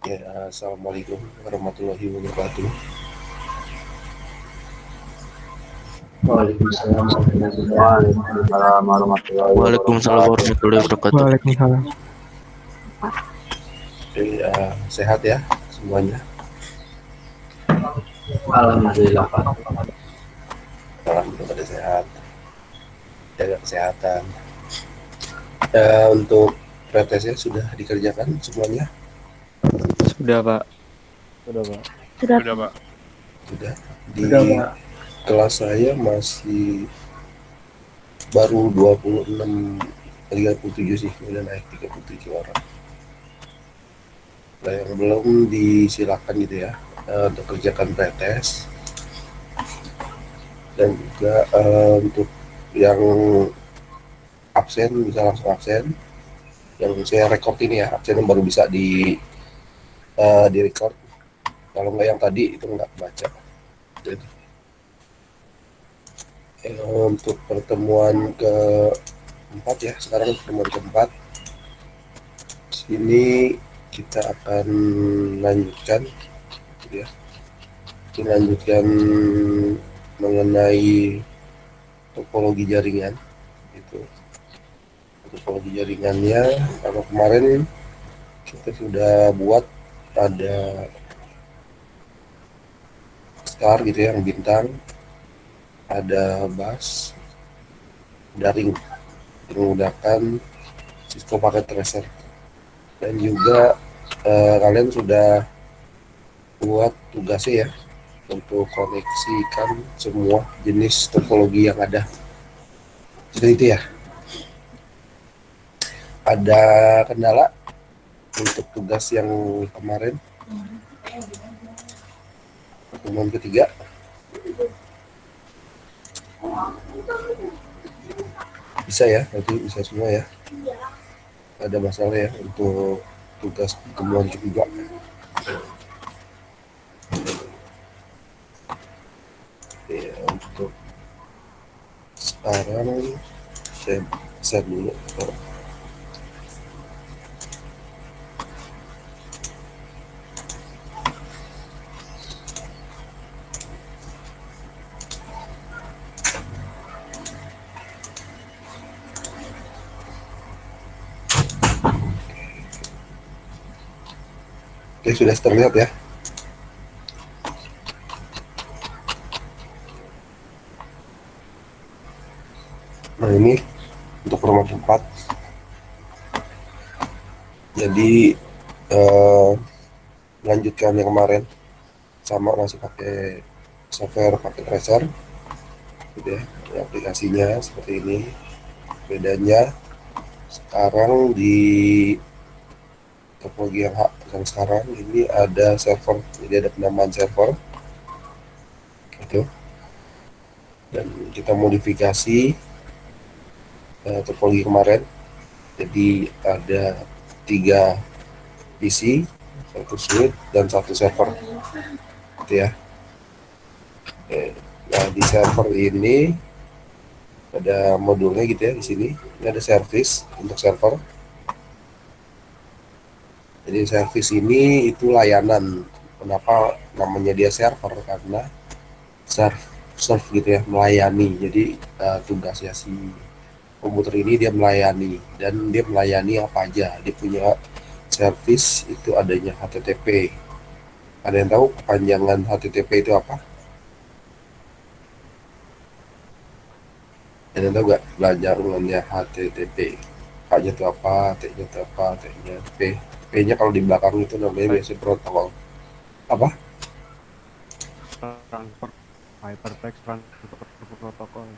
Ya, Assalamualaikum warahmatullahi wabarakatuh. Waalaikumsalam warahmatullahi Waalaikumsalam wabarakatuh. warahmatullahi wabarakatuh. Waalaikumsalam. Sehat ya semuanya. Alhamdulillah Pak. Alhamdulillah pada sehat. Jaga kesehatan. Untuk pretesnya sudah dikerjakan semuanya. Sudah, Pak. Sudah, Pak. Sudah, Pak. Sudah. Di kelas saya masih baru 26, 37 sih, udah naik 37 orang. Nah, yang belum disilakan gitu ya untuk kerjakan pretes, dan juga untuk yang absen bisa langsung absen. Yang saya record ini ya, absen baru bisa di record. Kalau nggak yang tadi itu nggak baca. Jadi untuk pertemuan keempat ya, sekarang pertemuan keempat. Sini kita akan lanjutkan, gitu ya. Kita lanjutkan mengenai topologi jaringan. Itu topologi jaringannya. Kalau kemarin kita sudah buat ada star gitu ya, yang bintang, ada bus, daring menggunakan Cisco Packet Tracer, dan juga kalian sudah buat tugasnya ya untuk koneksikan semua jenis topologi yang ada. Jadi itu ya, ada kendala untuk tugas yang kemarin pertemuan ketiga? Bisa ya, nanti bisa semua ya. Ada masalah ya untuk tugas pertemuan ketiga. Ya, untuk sekarang saya share dulu. Oke, sudah terlihat ya. Nah, ini untuk format 4. Jadi melanjutkan yang kemarin, sama masih pakai software, pakai tracer gitu ya. Aplikasinya seperti ini. Bedanya sekarang di topologi yang sekarang ini ada server, jadi ada penamaan server itu, dan kita modifikasi topologi kemarin. Jadi ada 3 PC, 1 switch, dan 1 server gitu ya. Nah, di server ini ada modulnya gitu ya. Di sini ini ada service untuk server. Jadi service ini itu layanan. Kenapa namanya dia server? Karena serve gitu ya, melayani. Jadi tugasnya si komputer ini dia melayani, dan dia melayani apa aja. Dia punya service itu adanya HTTP. Ada yang tahu kepanjangan HTTP itu apa? Ada yang tahu nggak belajar mengenai HTTP? H-nya itu apa, T-nya itu apa, T-nya P. P-nya kalau di belakang itu namanya biasanya protokol. Apa? Transfer hypertext transfer protokol.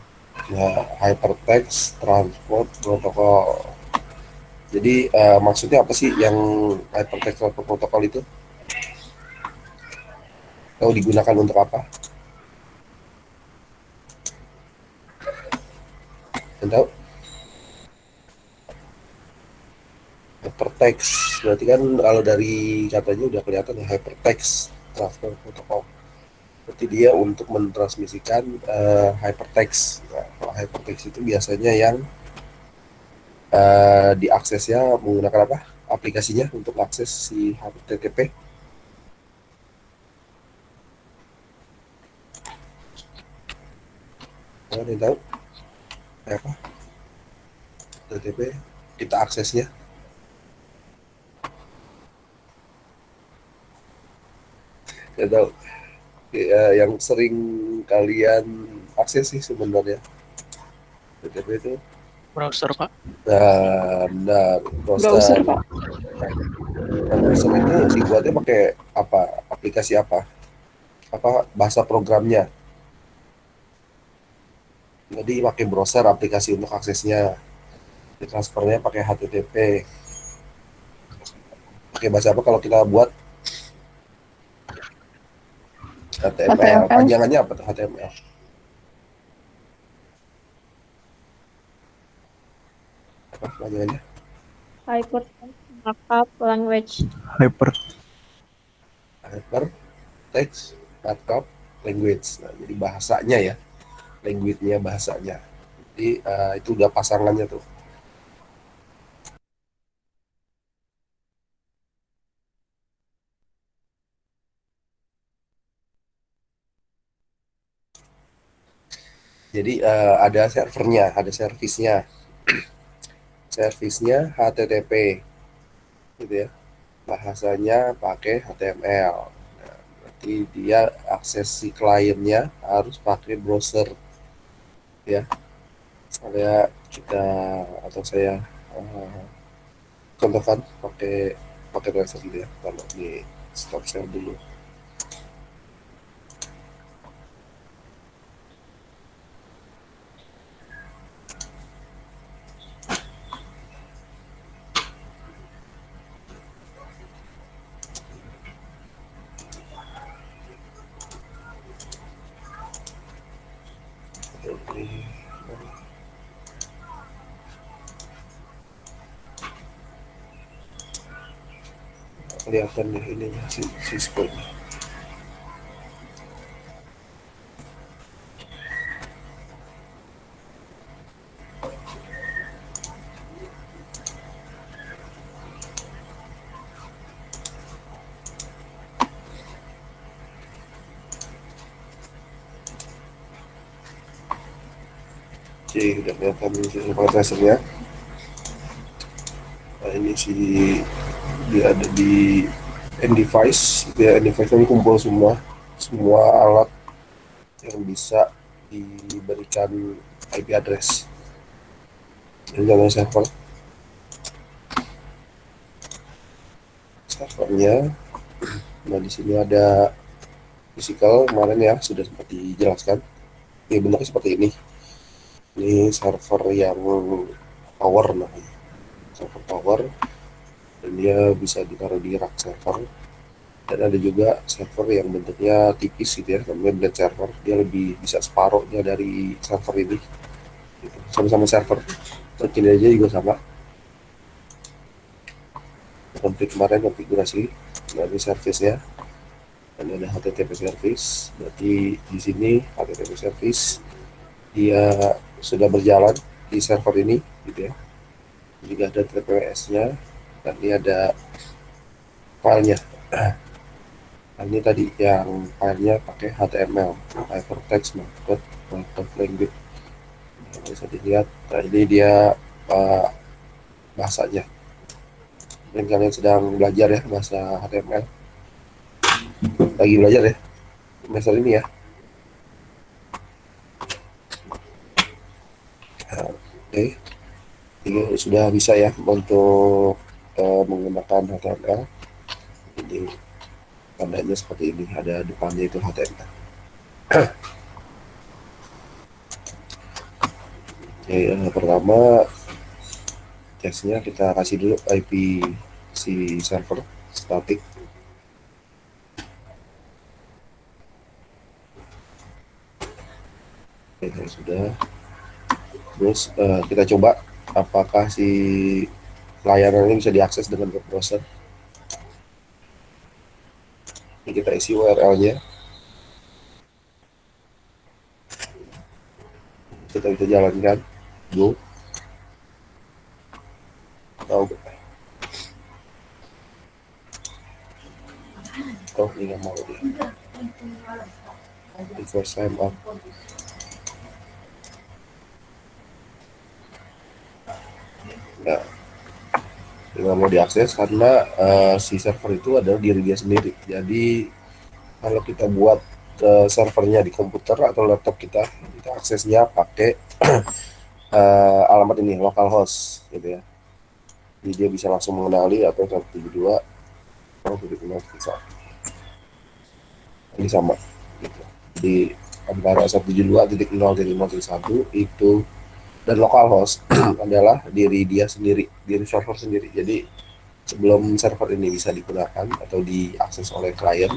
Nah, Hypertext Transport Protocol. Jadi maksudnya apa sih yang Hypertext Transport Protocol itu? Tahu digunakan untuk apa? Yang tahu? Hypertext. Berarti kan kalau dari katanya udah kelihatan ya, Hypertext Transfer Protocol. Berarti dia untuk mentransmisikan hypertext. Nah, kalau hypertext itu biasanya yang diaksesnya menggunakan apa? aplikasinya untuk akses si HTTP. Ada yang tahu apa HTTP, kita aksesnya? Nggak tahu. Ya, yang sering kalian akses sih sebenarnya HTTP itu. Browser, Pak. Nah, Browser, browser. Pak. Nah, browser itu dibuatnya pakai apa? Aplikasi apa? Apa bahasa programnya? Jadi pakai browser aplikasi untuk aksesnya. Transfernya pakai HTTP. Pakai bahasa apa kalau kita buat HTML? HTML, Panjangannya apa tuh HTML? Apa panjangannya? Hypertext Markup Language. Hyper. Hypertext Markup Language. Nah, jadi bahasanya ya, language-nya bahasanya. Jadi itu udah pasangannya tuh. Jadi ada servernya, ada servisnya HTTP, gitu ya. Bahasanya pakai HTML. Nah, berarti dia akses si kliennya harus pakai browser, ya. Saya kita atau saya eh, contohkan pakai pakai browser gitu ya. Kalau di stop share dulu. Ini kelihatan nih ininya si Cisco-nya. Oke, udah kelihatan ini si tracernya. Nah, ini si dia ada di end device, dia end device ini kumpul semua alat yang bisa diberikan IP address. Ini namanya servernya. Nah, di sini ada physical kemarin ya sudah sempat dijelaskan. Ini bentuknya seperti ini. Ini server yang power namanya. Server power, dan dia bisa ditaruh di rack server. Dan ada juga server yang bentuknya tipis gitu ya, namanya blade server. Dia lebih bisa separuhnya dari server ini. Gitu. Sama-sama server. Ini aja juga sama. Kemarin konfigurasi. Nah, ini service-nya. Dan ada HTTP service. Berarti di sini HTTP service dia sudah berjalan di server ini gitu ya. Juga ada TPS-nya, dan ini ada filenya. Nah, ini tadi yang filenya pakai HTML, Hypertext Markup Language. Nah, bisa dilihat. Nah, ini dia uh, bahasanya. Dan kalian sedang belajar ya bahasa HTML. Lagi belajar ya semester ini ya. Nah, oke, ini sudah bisa ya untuk menggunakan HTML. Ini tandanya seperti ini, ada depannya itu HTML. Oke, pertama teksnya kita kasih dulu IP si server static. Oke, sudah. Terus kita coba apakah si layanan ini bisa diakses dengan web browser. Ini kita isi URL-nya, kita bisa jalankan. Go. Atau ini nggak mau dia request time up. Nah, nggak mau diakses karena si server itu adalah diri dia sendiri. Jadi kalau kita buat servernya di komputer atau laptop kita aksesnya pakai alamat ini localhost gitu ya. Jadi dia bisa langsung mengenali atau 172 ini sama gitu. Di antara 172.0.0.1 itu dan localhost adalah diri dia sendiri, diri server sendiri. Jadi sebelum server ini bisa digunakan atau diakses oleh klien,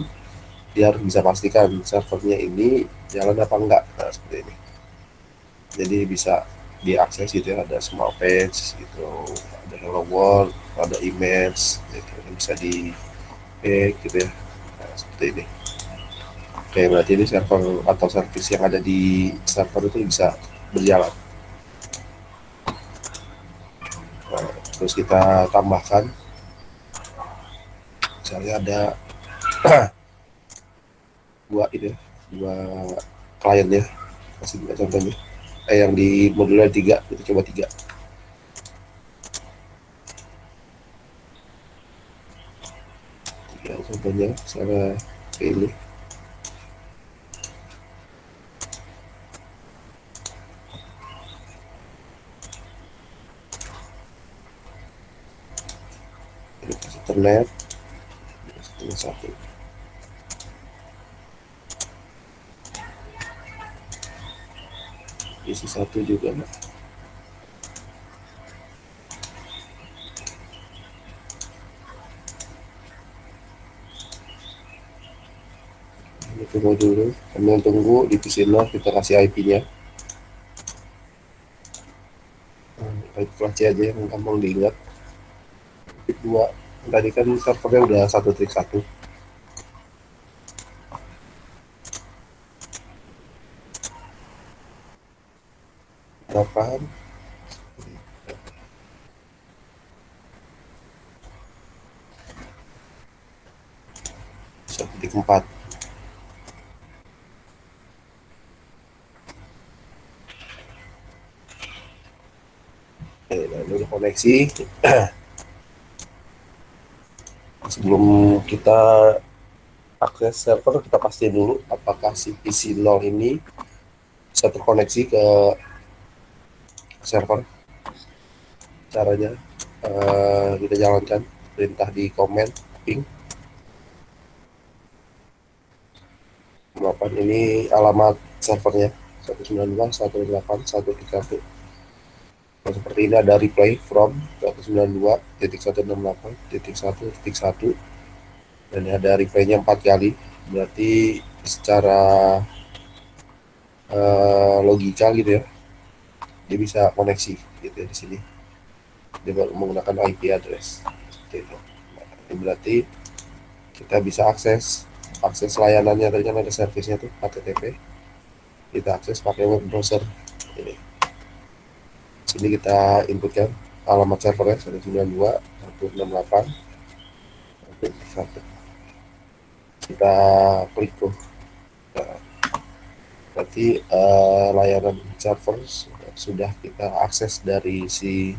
dia harus bisa pastikan servernya ini jalan apa enggak. Nah, seperti ini. Jadi bisa diakses gitu ya, ada small page gitu, ada hello world, ada image gitu, bisa di gitu ya. Nah, seperti ini. Oke, berarti ini server atau service yang ada di server itu bisa berjalan. Nah, terus kita tambahkan, misalnya ada dua ini, dua klien ya, kasih juga contohnya. Yang di modulnya 3, kita coba 3. Ya, contohnya misalnya ini. Internet satu isi satu juga nah. Ini tunggu dulu, sambil tunggu di PC0 kita kasih IP-nya. IP kelas C aja yang gampang diingat. IP 2 tadi kan servernya udah 1.1. Berapaan 1.4. Lalu udah koneksi. Sebelum kita akses server, kita pastiin dulu apakah si PC0 ini bisa terkoneksi ke server. Caranya kita jalankan perintah di command ping 8. Ini alamat servernya 192.168.131. Nah, seperti ini ada replay from 192.168.1.1 dan ini ada replaynya 4 kali. Berarti secara logika gitu ya, dia bisa koneksi gitu ya di sini. Dia menggunakan IP address. Gitu. Nah, ini berarti kita bisa akses layanannya. Tadi kan ada servisnya tuh HTTP, kita akses pakai web browser ini. Sini kita inputkan alamat servernya 192.168.1. Kita klik tuh. Nah, berarti layanan server sudah kita akses dari si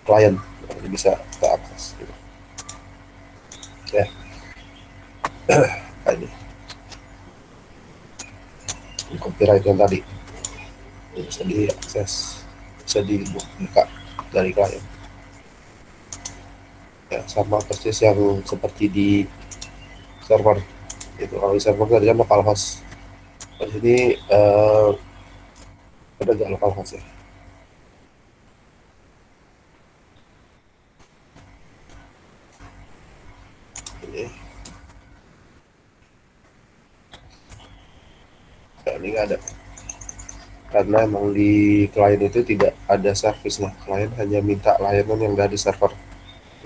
klien. Nah, ini bisa kita akses gitu. Ya. Nah, ini copyright yang tadi bisa diakses, bisa dibuka dari klien ya, sama persis yang seperti di server itu. Kalau di server tadi kan localhost, di sini ada nggak localhost ya. Ini nah, ini nggak ada karena emang di klien itu tidak ada servisnya. Klien hanya minta layanan yang dari server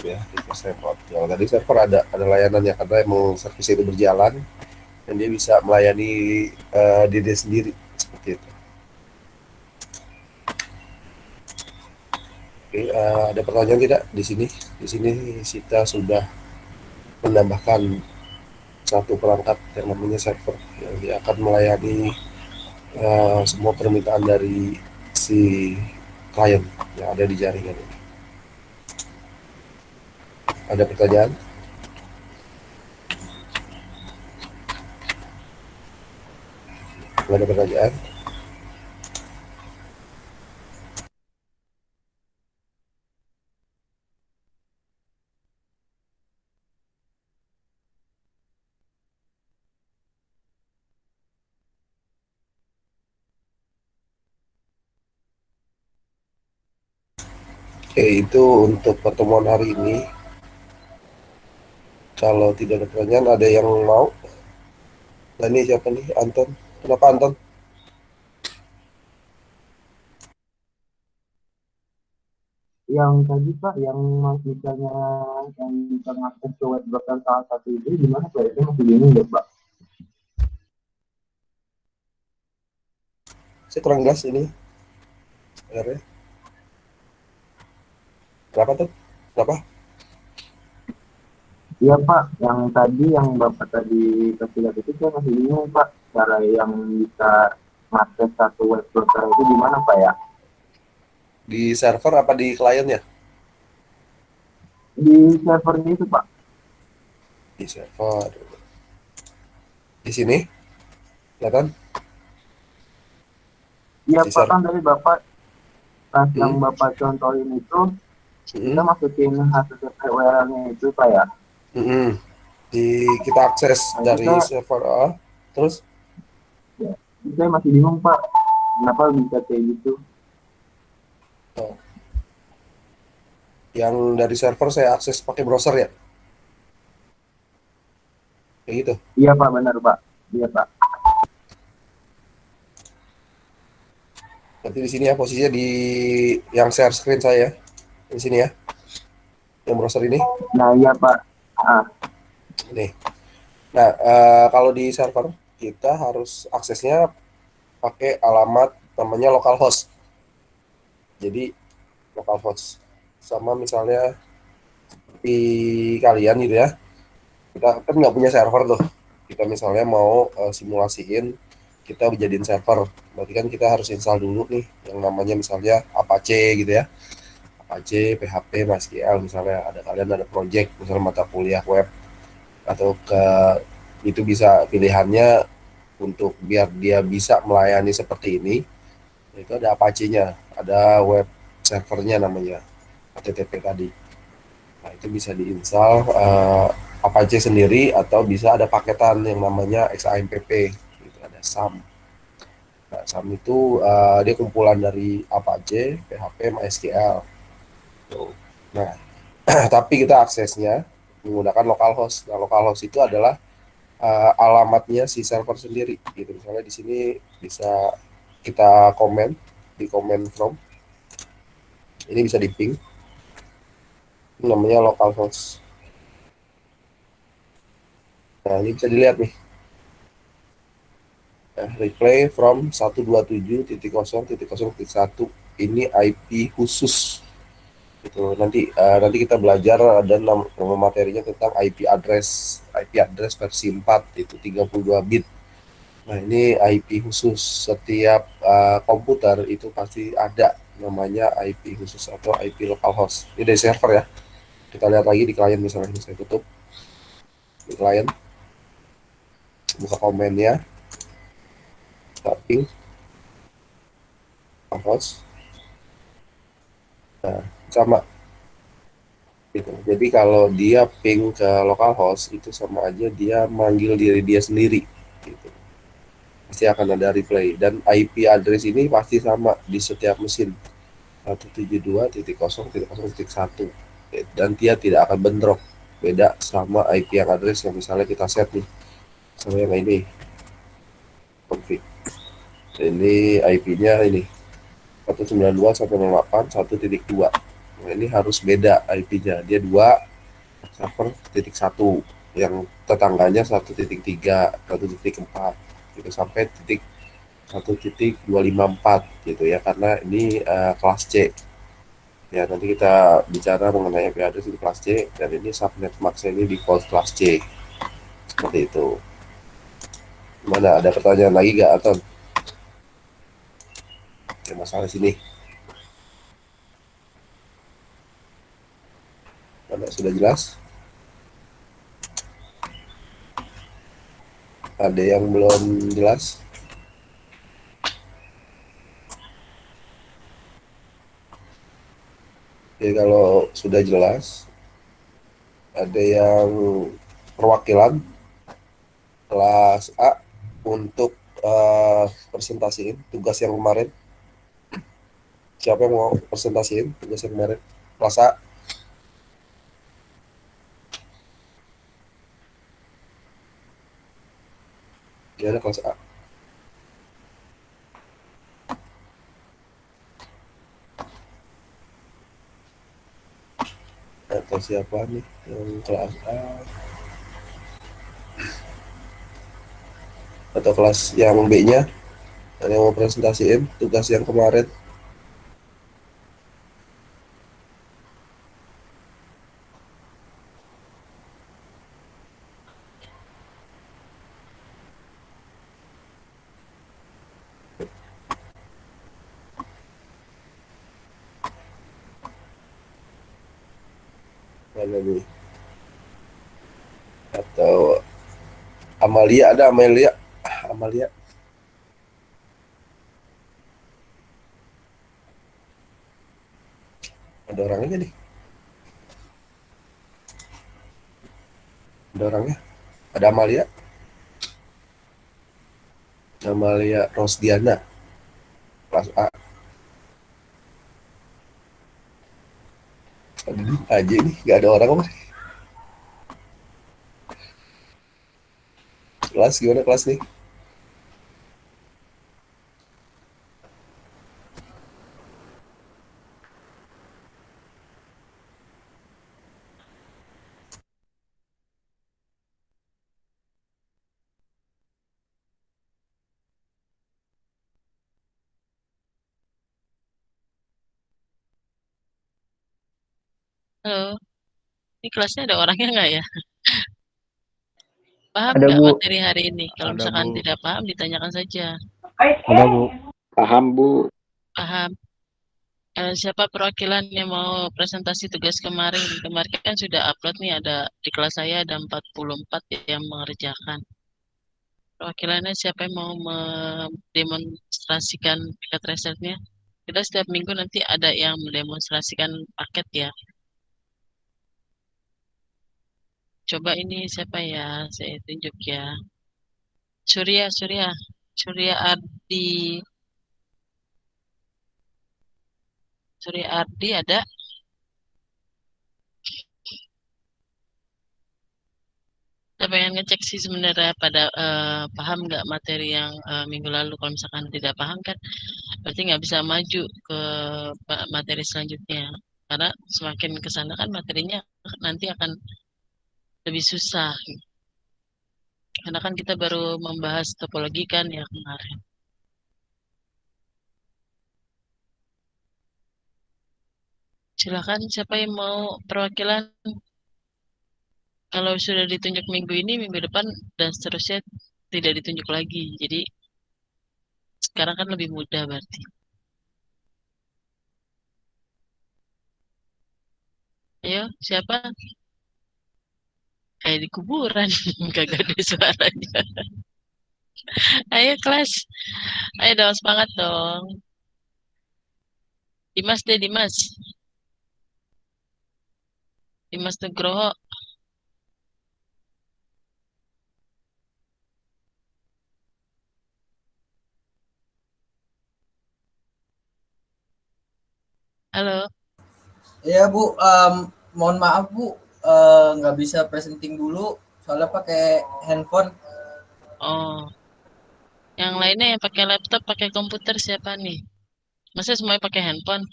ya, di server. Kalau tadi server ada layanannya karena emang servis itu berjalan dan dia bisa melayani diri sendiri seperti itu. Oke, ada pertanyaan tidak di sini? Di sini kita sudah menambahkan satu perangkat yang namanya server yang dia akan melayani semua permintaan dari si klien yang ada di jaringan ini. Ada pertanyaan? Ada pertanyaan? Oke, itu untuk pertemuan hari ini. Kalau tidak ada pertanyaan, ada yang mau? Nah, ini siapa nih? Anton. Kenapa Anton? Yang tadi Pak, yang misalnya yang bisa mengakses ke web broker salah satu itu gimana Pak? Itu masih bingung deh Pak. Saya kurang jelas ini. Sebenarnya. Kenapa tuh? Kenapa? Iya Pak, yang tadi yang Bapak tadi kasih lihat itu saya masih bingung Pak. Cara yang bisa mengakses satu web broker itu gimana Pak ya? Di server apa di kliennya? Di servernya itu Pak. Di server. Di sini, kelihatan? Iya Di Pak, server. kan dari Bapak pas yang Hmm. Bapak contohin itu kita Hmm. masukin HTTP URL-nya itu Pak ya. Hmm. Kita akses Nah itu dari saya, server A, terus ya, itu saya masih bingung Pak. Kenapa bisa kayak gitu? oh, yang dari server saya akses pakai browser ya, kayak gitu. Iya Pak, benar Pak. Iya Pak. Berarti di sini ya posisinya di yang share screen saya di sini ya, yang browser ini. Nah iya Pak. Ah, Nih. Nah, kalau di server kita harus aksesnya pakai alamat namanya localhost. Jadi localhost sama misalnya di kalian gitu ya, kita kan nggak punya server tuh, kita misalnya mau simulasiin kita jadiin server, berarti kan kita harus install dulu nih yang namanya misalnya Apache gitu ya, Apache, PHP, MySQL, misalnya ada kalian ada project misalnya mata kuliah web atau ke itu bisa pilihannya untuk biar dia bisa melayani seperti ini, itu ada Apache-nya, ada web servernya namanya HTTP tadi. Nah, itu bisa diinstal Apache sendiri atau bisa ada paketan yang namanya XAMPP, itu ada SAM. Nah, SAM itu dia kumpulan dari Apache, PHP, MySQL. Tuh. Nah, tapi kita aksesnya menggunakan localhost. Nah, localhost itu adalah alamatnya si server sendiri. Gitu. Misalnya di sini bisa kita komen di comment from. Ini bisa di ping. Ini namanya localhost. Nah, ini bisa dilihat nih. Replay from 127.0.0.1 ini IP khusus itu nanti kita belajar ada nama materinya tentang IP address versi 4 itu 32 bit. Nah, ini IP khusus setiap komputer itu pasti ada namanya IP khusus atau IP localhost. Ini dari server ya. Kita lihat lagi di klien misalnya, saya tutup di klien, buka komennya, tapping localhost. Nah, sama gitu. Jadi kalau dia ping ke localhost itu sama aja dia manggil diri dia sendiri gitu. Pasti akan ada replay dan IP address ini pasti sama di setiap mesin 172.0.0.1 dan dia tidak akan bentrok, beda sama IP yang address yang misalnya kita set nih sama yang ini config, ini IP-nya ini 192.168.1.2. Nah, ini harus beda IP-nya, dia dua server titik satu, yang tetangganya 1.3, 1.4 gitu sampai titik 1.254 gitu ya, karena ini kelas C ya. Nanti kita bicara mengenai IP address di kelas C dan ini subnet max ini di default kelas C seperti itu. Mana ada pertanyaan lagi gak atau ya, masalah sini? Mana sudah jelas? Ada yang belum jelas? Oke, kalau sudah jelas, ada yang perwakilan kelas A untuk presentasiin tugas yang kemarin. Siapa yang mau presentasiin tugas yang kemarin? Kelas A, ya ada kelas A. Atau siapa nih yang kelas A? Atau kelas yang B-nya? Ada yang mau presentasiin tugas yang kemarin? Mana nih? Atau Amalia, ada Amalia? Amalia, ada orangnya nih. Ada orangnya. Ada Amalia. Amalia Rosdiana, kelas A. Aduh, aja nih, gak ada orang apa? Kelas gimana kelas nih? Halo, ini kelasnya ada orangnya nggak ya? Paham Ada nggak Bu. materi hari ini? Kalau Ada misalkan Bu. tidak paham, ditanyakan saja. Ada Bu. Paham Bu. Paham. Siapa perwakilan yang mau presentasi tugas kemarin? Kemarin kan sudah upload nih, ada di kelas saya ada 44 yang mengerjakan. Perwakilannya siapa yang mau mendemonstrasikan paket resetnya? Kita setiap minggu nanti ada yang mendemonstrasikan paket ya. Coba ini siapa ya? Saya tunjuk ya. Surya, Surya, Surya Ardi, Surya Ardi ada. Saya pengen ngecek sih sebenarnya pada paham nggak materi yang minggu lalu. Kalau misalkan tidak paham kan, berarti nggak bisa maju ke materi selanjutnya. Karena semakin ke sana kan materinya nanti akan lebih susah. Karena kan kita baru membahas topologi kan ya kemarin. Silakan siapa yang mau perwakilan. Kalau sudah ditunjuk minggu ini, minggu depan dan seterusnya tidak ditunjuk lagi. Jadi sekarang kan lebih mudah berarti. Ayo, siapa? Kayak di kuburan, kagak ada suaranya. Ayo kelas, ayo dong semangat dong. Dimas deh Dimas, Dimas Nugroho. Halo, Iya Bu, mohon maaf Bu, nggak bisa presenting dulu, soalnya pakai handphone. oh, yang lainnya yang pakai laptop, pakai komputer siapa nih? Masa semuanya pakai handphone?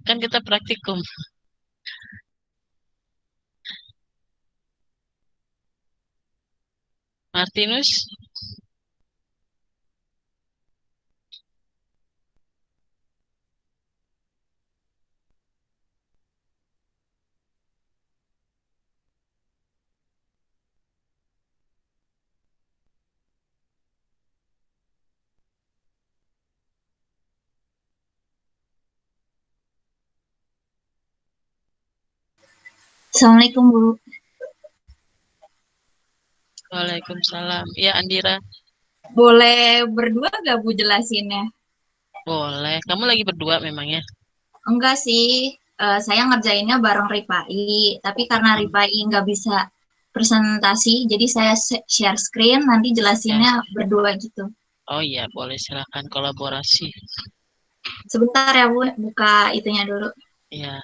Kan kita praktikum. Martinus, Assalamualaikum Bu. Waalaikumsalam. Ya, Andira. Boleh berdua gak Bu jelasinnya? Boleh. Kamu lagi berdua memangnya? Enggak sih, saya ngerjainnya bareng Rifai, tapi karena Rifai nggak bisa presentasi, jadi saya share screen, nanti jelasinnya berdua gitu. Oh iya, boleh, silakan kolaborasi. Sebentar ya Bu, buka itunya dulu. Ya.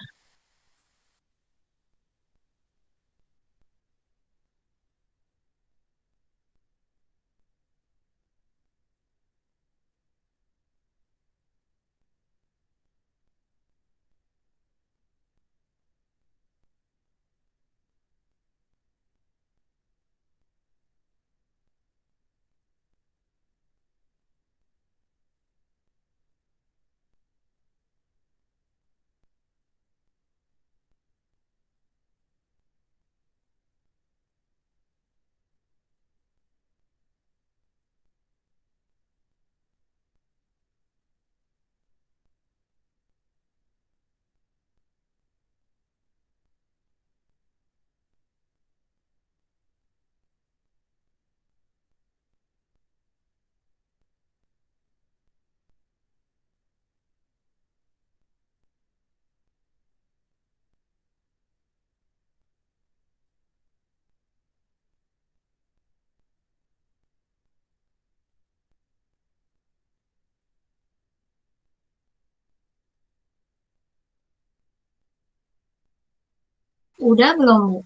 Udah belum Bu?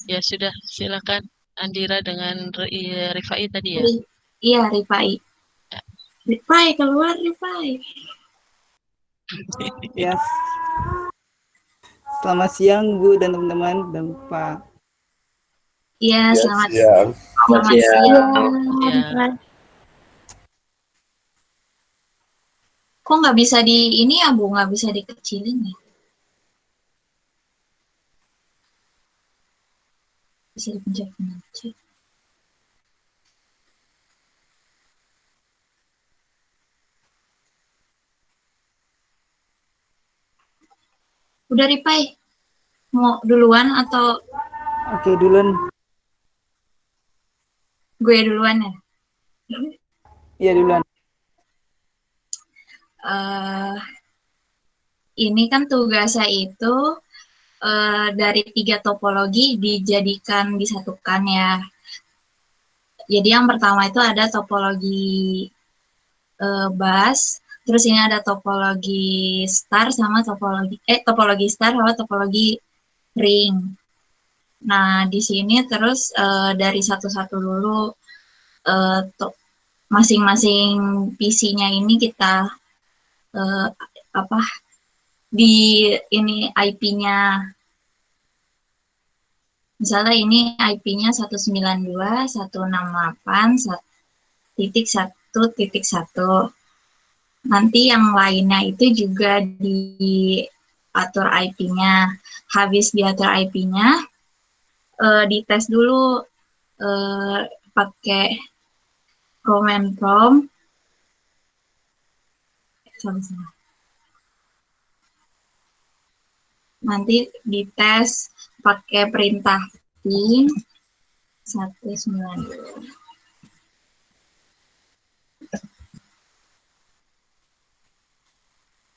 Ya sudah, silakan Andira dengan Rifai tadi ya. Iya Rifai. Rifai keluar Rifai. Yes. Selamat siang Bu dan teman-teman dan Pak. Iya, Ya, selamat siang. siang. Ya. Kok nggak bisa di ini ya Bu, nggak bisa dikecilin ya? Bisa dipencet aja. Udah Rifai, mau duluan atau Oke, duluan. gue duluan ya? Iya, duluan. Ini kan tugasnya itu dari 3 topologi dijadikan disatukan ya. Jadi yang pertama itu ada topologi bus, terus ini ada topologi star sama topologi star sama topologi ring. Nah, di sini terus dari satu-satu dulu masing-masing PC-nya ini kita di ini IP-nya. Misalnya ini IP-nya 192.168.1.1.1. Nanti yang lainnya itu juga diatur IP-nya. Habis diatur IP-nya, dites dulu pakai command prompt. Nanti dites pakai perintah ping 192.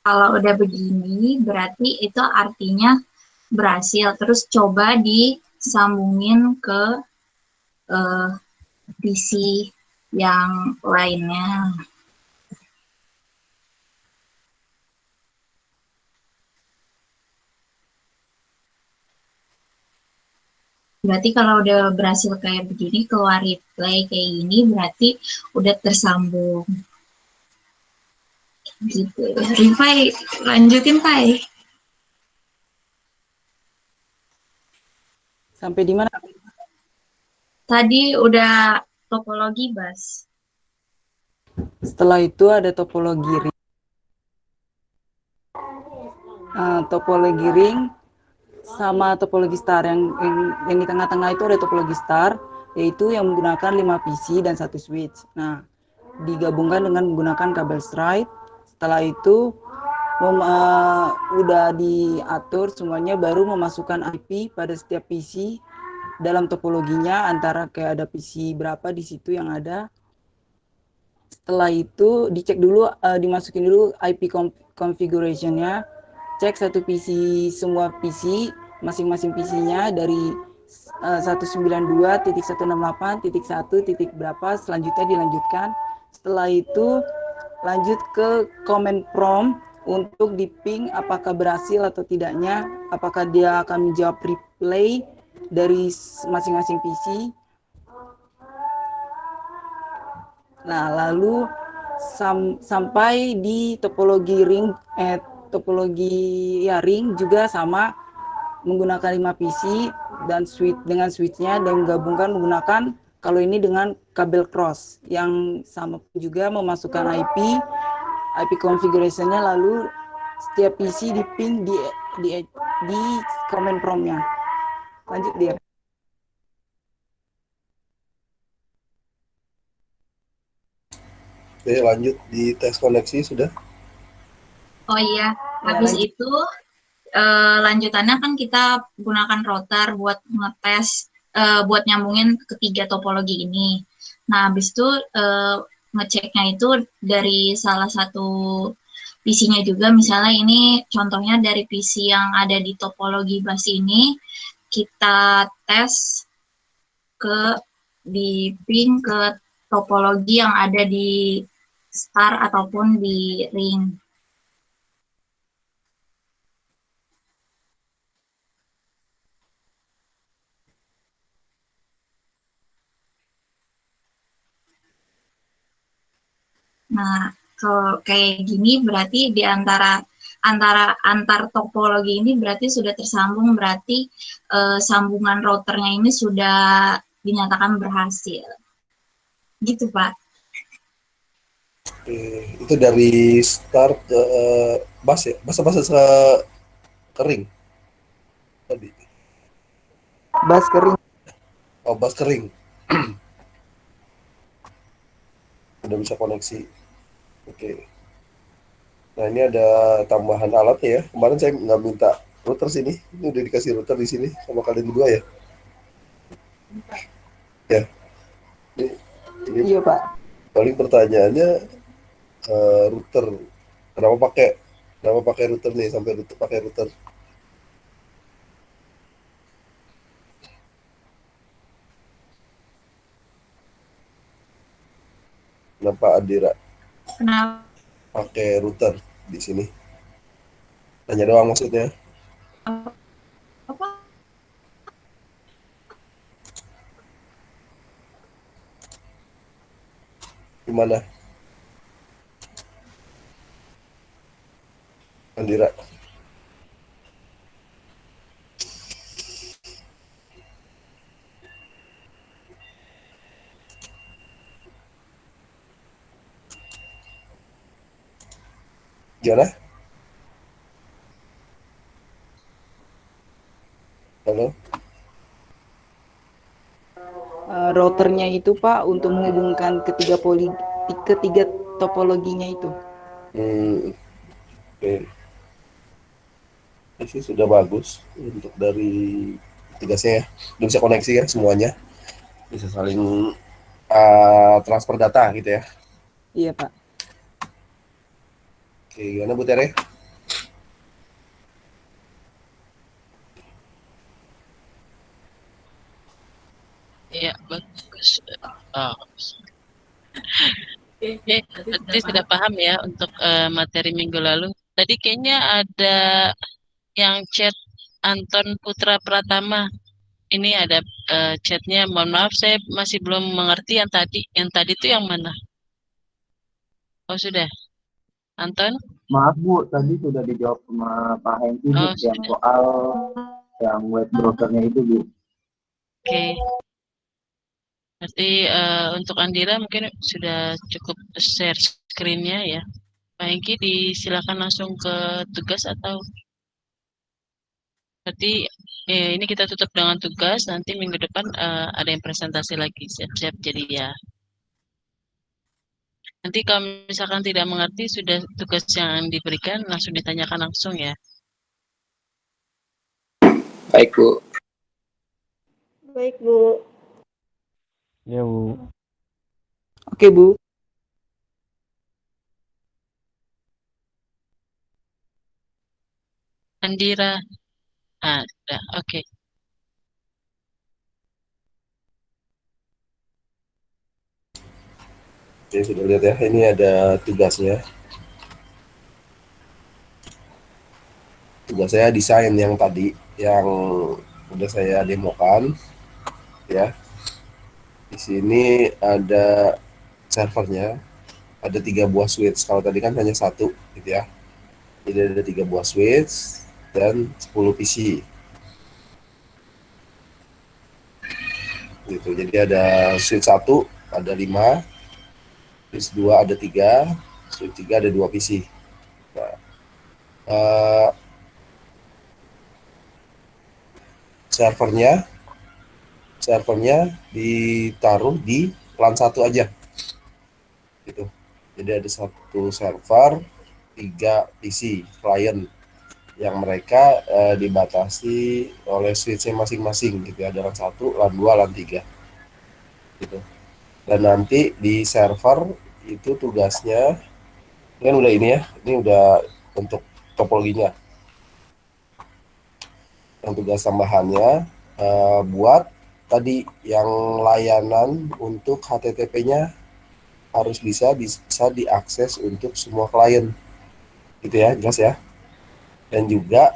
Kalau udah begini, berarti itu artinya berhasil. Terus coba disambungin ke PC yang lainnya. Berarti kalau udah berhasil kayak begini, keluar replay kayak gini, berarti udah tersambung. Gitu. Rifai, lanjutin Pai. Sampai di mana? Tadi udah topologi bus. Setelah itu ada topologi ring. Topologi ring sama topologi star yang di tengah-tengah itu ada topologi star, yaitu yang menggunakan 5 PC dan 1 switch. Nah, digabungkan dengan menggunakan kabel stride. Setelah itu udah diatur semuanya, baru memasukkan IP pada setiap PC dalam topologinya, antara kayak ada PC berapa di situ yang ada. Setelah itu dicek dulu, dimasukin dulu IP configuration-nya, cek satu PC, semua PC, masing-masing PC-nya dari 192.168.1 titik berapa, selanjutnya dilanjutkan. Setelah itu lanjut ke command prompt untuk di ping apakah berhasil atau tidaknya, apakah dia akan menjawab replay dari masing-masing PC. Nah, lalu sampai di topologi ring, ring juga sama, menggunakan 5 PC dan dengan switchnya, dan menggabungkan menggunakan kalau ini dengan kabel cross yang sama juga, memasukkan IP configuration-nya, lalu setiap PC di ping di command prompt-nya. Lanjut dia. Oke, lanjut di tes koneksi sudah. Oh iya, habis itu lanjutannya kan kita gunakan router buat ngetes, buat nyambungin ketiga topologi ini. Nah, habis itu ngeceknya itu dari salah satu PC-nya juga, misalnya ini contohnya dari PC yang ada di topologi bus ini, kita tes di ping ke topologi yang ada di star ataupun di ring. Nah, kalau kayak gini berarti di antar topologi ini berarti sudah tersambung, berarti sambungan routernya ini sudah dinyatakan berhasil. Gitu, Pak. Oke, itu dari start ke bus ya, bus kering tadi. Bus kering. Oh, bus kering. Udah bisa koneksi. Oke. Nah, ini ada tambahan alatnya ya. Kemarin saya nggak minta router sini. Ini udah dikasih router di sini sama kalian berdua ya. Ya. Ini Iya, Pak. paling pertanyaannya, router. Kenapa pakai router nih, sampai pakai router? Kenapa Adira Kenapa? pakai router di sini? Tanya doang maksudnya. Apa? Gimana, Andira? Gimana? Halo? Routernya itu, Pak, untuk menghubungkan ketiga topologinya itu. Oke. Ini sih sudah bagus untuk dari tugasnya ya. Udah bisa koneksi ya semuanya. Bisa saling transfer data gitu ya. Iya, Pak. Oke, gimana Bu Tere? Iya, bagus. Oh. Oke, berarti sudah paham ya untuk materi minggu lalu. Tadi kayaknya ada yang chat Anton Putra Pratama. Ini ada chatnya. Mohon maaf, saya masih belum mengerti yang tadi. Yang tadi itu yang mana? Oh sudah, Anton? Maaf Bu, tadi sudah dijawab sama Pak Hengki Bu, Oh yang sudah. soal yang web browsernya itu Bu. Oke. Berarti untuk Andira mungkin sudah cukup share screen-nya ya. Pak Hengki disilakan langsung ke tugas atau berarti ini kita tutup dengan tugas, nanti minggu depan ada yang presentasi lagi, siap-siap jadi ya. Nanti kalau misalkan tidak mengerti, sudah tugas yang diberikan langsung ditanyakan langsung ya. Baik, Bu. Baik, Bu. Ya, Bu. Oke, Bu. Andira. Ada. Oke. Oke, sudah lihat ya, ini ada tugasnya. Tugas saya desain yang tadi, yang udah saya demokan, ya. Di sini ada servernya, ada 3 buah switch. Kalau tadi kan hanya satu, gitu ya. Jadi ada 3 buah switch dan 10 PC. Gitu. Jadi ada switch 1 ada 5, switch 2 ada 3, switch 3 ada 2 PC. Nah, eh, servernya servernya ditaruh di LAN 1 aja. Gitu. Jadi ada satu server, 3 PC client yang mereka dibatasi oleh switchnya masing-masing gitu ya. Ada LAN 1, LAN 2, LAN 3 gitu. Dan nanti di server itu tugasnya kan udah ini ya, ini udah untuk topologinya. Yang tugas tambahannya buat tadi yang layanan untuk HTTP-nya harus bisa diakses untuk semua klien gitu ya, jelas ya. Dan juga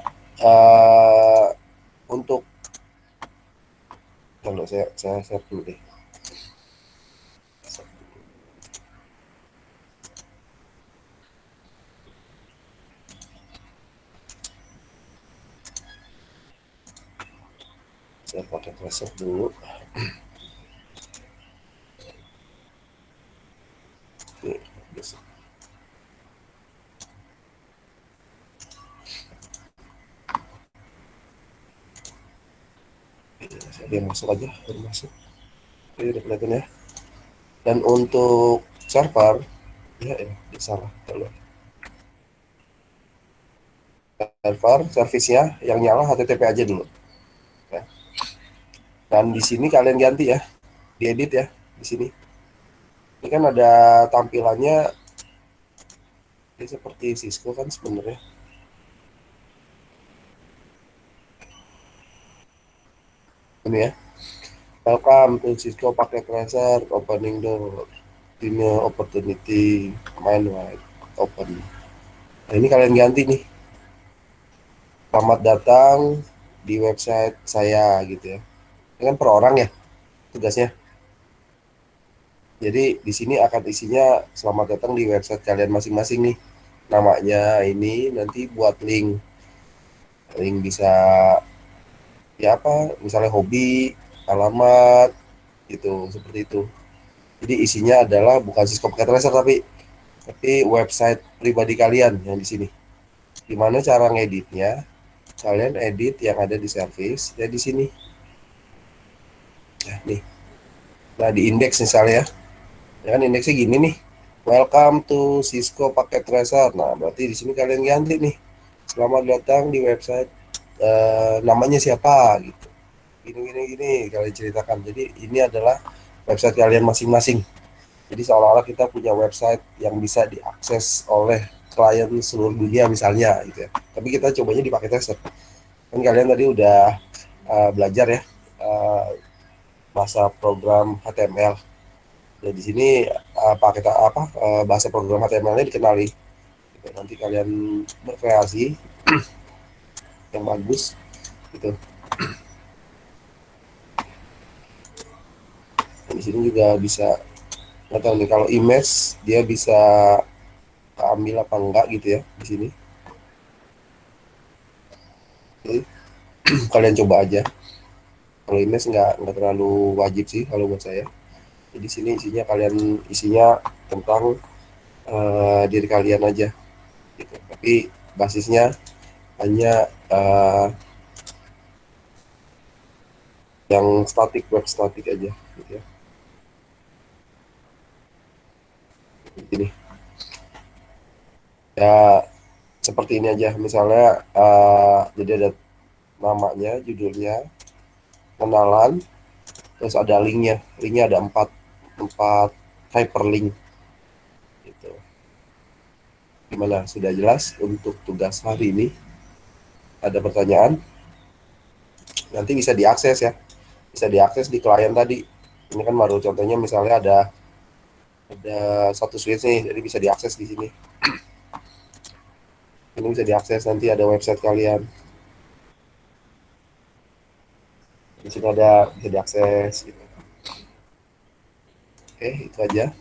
untuk kalau saya share dulu deh. Saya pakai tracer dulu. Nih, bisa. Dia masuk aja, baru masuk. Oke, udah kelihatan ya. Dan untuk server, ya salah. Server, servisnya yang nyala HTTP aja dulu. Ya. Dan di sini kalian ganti ya, diedit ya, di sini. Ini kan ada tampilannya, ini seperti Cisco kan sebenarnya. Ini ya. Welcome to Cisco Packet Tracer, opening door, ini opportunity, main wide, open. Nah ini kalian ganti nih. Selamat datang di website saya gitu ya. Ini kan per orang ya tugasnya. Jadi di sini akan isinya selamat datang di website kalian masing-masing nih. Namanya ini nanti buat link bisa ya apa misalnya hobi, alamat gitu seperti itu. Jadi isinya adalah bukan Cisco Packet Tracer tapi website pribadi kalian yang di sini. Gimana cara ngeditnya? Kalian edit yang ada di service ya di sini. Ya, nih. Nah, di indeks misalnya ya. Ya kan indeksnya gini nih. Welcome to Cisco Packet Tracer. Nah, berarti di sini kalian ganti nih. Selamat datang di website namanya siapa gitu. Gini kalian ceritakan. Jadi ini adalah website kalian masing-masing. Jadi seolah-olah kita punya website yang bisa diakses oleh klien seluruh dunia misalnya gitu ya. Tapi kita cobanya di paket tracer. Kan kalian tadi udah belajar ya bahasa program HTML. Dan di sini bahasa program HTML-nya dikenali. Gitu. Nanti kalian berkreasi yang bagus gitu. Dan di sini juga bisa nggak tahu nih kalau image dia bisa ambil apa enggak gitu ya di sini. Jadi, kalian coba aja. Kalau image nggak terlalu wajib sih kalau buat saya. Jadi di sini isinya tentang diri kalian aja. Gitu. Tapi basisnya hanya yang statik, web statik aja gitu ya. Ini ya seperti ini aja, misalnya jadi ada namanya, judulnya, kenalan, terus ada linknya ada empat hyperlink gitu. Gimana, sudah jelas untuk tugas hari ini? Ada pertanyaan? Nanti bisa diakses ya, bisa diakses di klien tadi. Ini kan baru contohnya, misalnya ada satu switch nih, jadi bisa diakses di sini. Ini bisa diakses, nanti ada website kalian. Di sini ada, bisa diakses gitu. Oke, itu aja.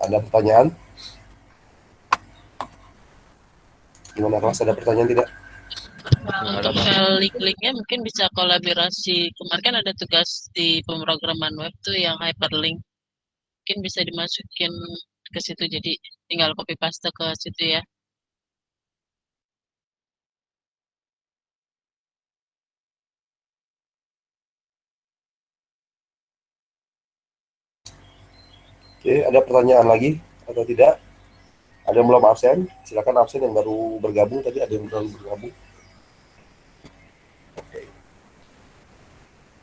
Ada pertanyaan? Gimana kelas, ada pertanyaan tidak? Untuk link-linknya mungkin bisa kolaborasi. Kemarin kan ada tugas di pemrograman web tuh yang hyperlink. Mungkin bisa dimasukin ke situ, jadi tinggal copy paste ke situ ya. Oke, ada pertanyaan lagi atau tidak? Ada yang belum absen? Silakan absen yang baru bergabung tadi, ada yang baru bergabung. Oke.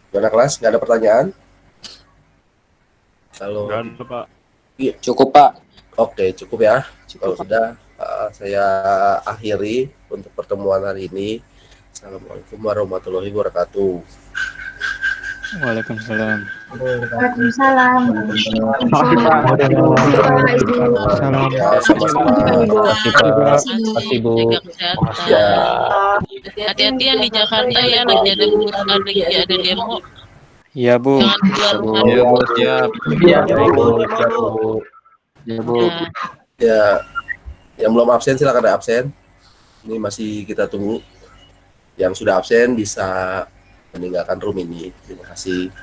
Gimana kelas? Nggak ada pertanyaan? Kalau Pak. iya, Cukup, Pak. oke, cukup ya. Kalau sudah, saya akhiri untuk pertemuan hari ini. Assalamualaikum warahmatullahi wabarakatuh. Waalaikumsalam. Waalaikumsalam. Makasih, Pak. Salam. Ya, sama-sama. Makasih Bu. Jaga kesehatan. Ya, Hati-hati yang di Jakarta ya, lagi ada demo. Iya Bu. Jangan keluar rumah. Iya, Bu, siap. Iya, Bu. Ya. ya, yang belum absen silakan absen. Ini masih kita tunggu. Yang sudah absen bisa meninggalkan room ini. Terima kasih.